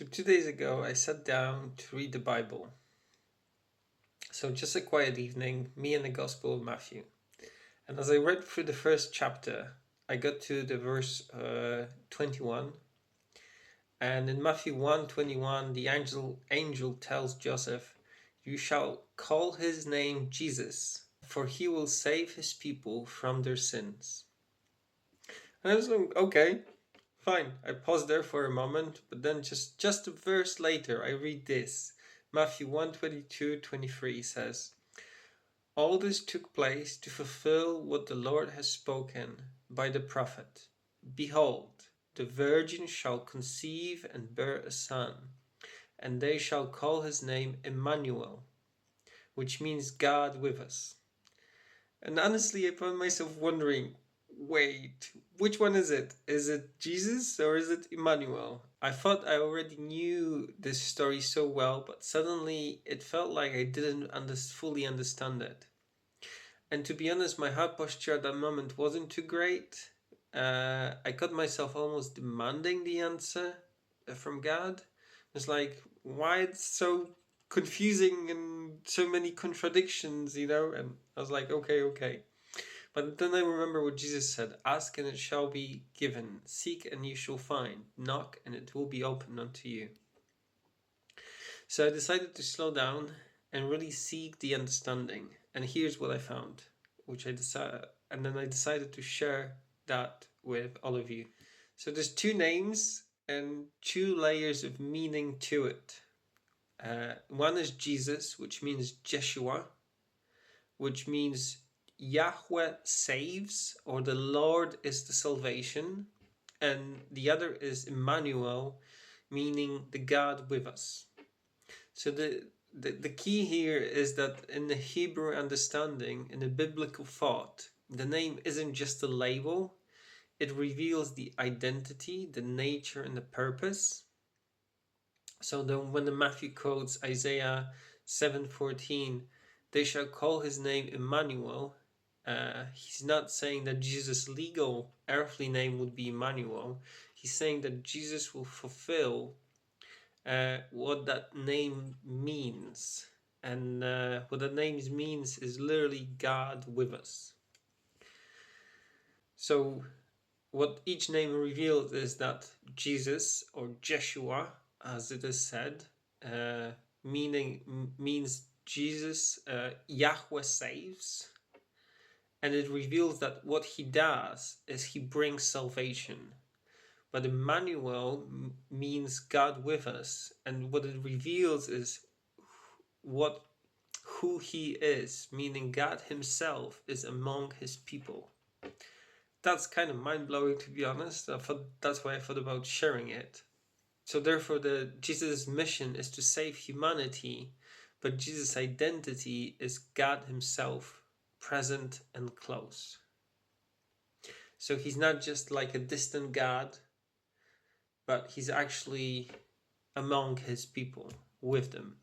So 2 days ago, I sat down to read the Bible. So just a quiet evening, me and the Gospel of Matthew. And as I read through the first chapter, I got to the verse 21. And in Matthew 1:21, the angel tells Joseph, "You shall call his name Jesus, for he will save his people from their sins." And I was like, okay, fine. I paused there for a moment, but then just a verse later, I read this. Matthew 1:22-23 says, "All this took place to fulfill what the Lord has spoken by the prophet. Behold, the virgin shall conceive and bear a son, and they shall call his name Immanuel, which means God with us." And honestly, I found myself wondering, wait, which one is it? Is it Jesus or is it Immanuel? I thought I already knew this story so well, but suddenly it felt like I didn't fully understand it. And to be honest, my heart posture at that moment wasn't too great. I caught myself almost demanding the answer from God. It's like, why it's so confusing and so many contradictions, And I was like, okay. But then I remember what Jesus said: "Ask and it shall be given, seek and you shall find, knock and it will be opened unto you." So I decided to slow down and really seek the understanding. And here's what I found, and then I decided to share that with all of you. So there's two names and two layers of meaning to it. One is Jesus, which means Yeshua, which means Yahweh saves, or the Lord is the salvation. And the other is Immanuel, meaning the God with us. So the key here is that in the Hebrew understanding, in the biblical thought, the name isn't just a label. It reveals the identity, the nature, and the purpose. So when the Matthew quotes Isaiah 7:14, "They shall call his name Immanuel," he's not saying that Jesus' legal earthly name would be Immanuel. He's saying that Jesus will fulfill what that name means. And what that name means is literally God with us. So what each name reveals is that Jesus, or Jeshua, as it is said, means Jesus, Yahweh saves, and it reveals that what he does is he brings salvation. But Immanuel means God with us, and what it reveals is who he is, meaning God himself is among his people. That's kind of mind-blowing, to be honest. That's why I thought about sharing it. So therefore, Jesus' mission is to save humanity, but Jesus' identity is God himself, present and close. So he's not just like a distant God, but he's actually among his people, with them.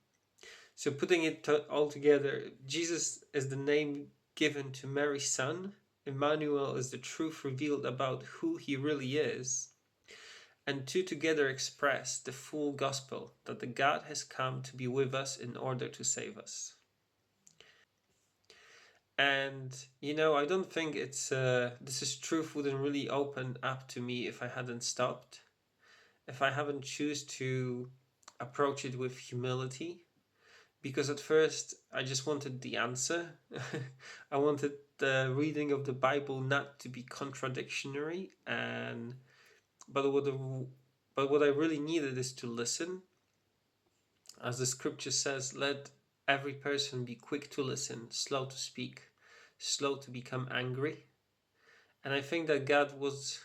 So putting it all together, Jesus is the name given to Mary's son. Immanuel is the truth revealed about who he really is. And two together express the full gospel, that the God has come to be with us in order to save us. And I don't think this truth wouldn't really open up to me if I hadn't stopped, if I haven't choose to approach it with humility. Because at first I just wanted the answer. I wanted the reading of the Bible not to be contradictory, but what I really needed is to listen. As the scripture says, let every person be quick to listen, slow to speak, slow to become angry. And I think that God was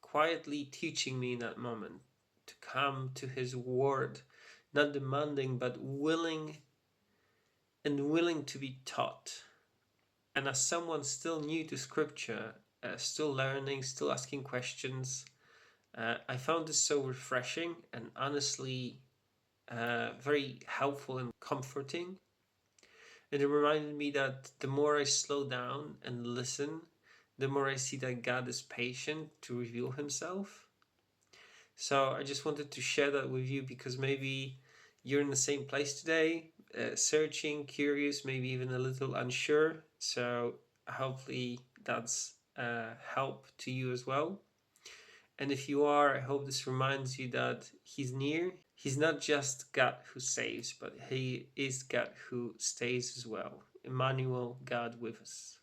quietly teaching me in that moment to come to his word, not demanding, but willing to be taught. And as someone still new to scripture, still learning, still asking questions, I found this so refreshing and honestly very helpful and comforting. And it reminded me that the more I slow down and listen, the more I see that God is patient to reveal himself. So I just wanted to share that with you because maybe you're in the same place today, searching, curious, maybe even a little unsure. So hopefully that's help to you as well. And if you are, I hope this reminds you that He's near. He's not just God who saves, but He is God who stays as well. Immanuel, God with us.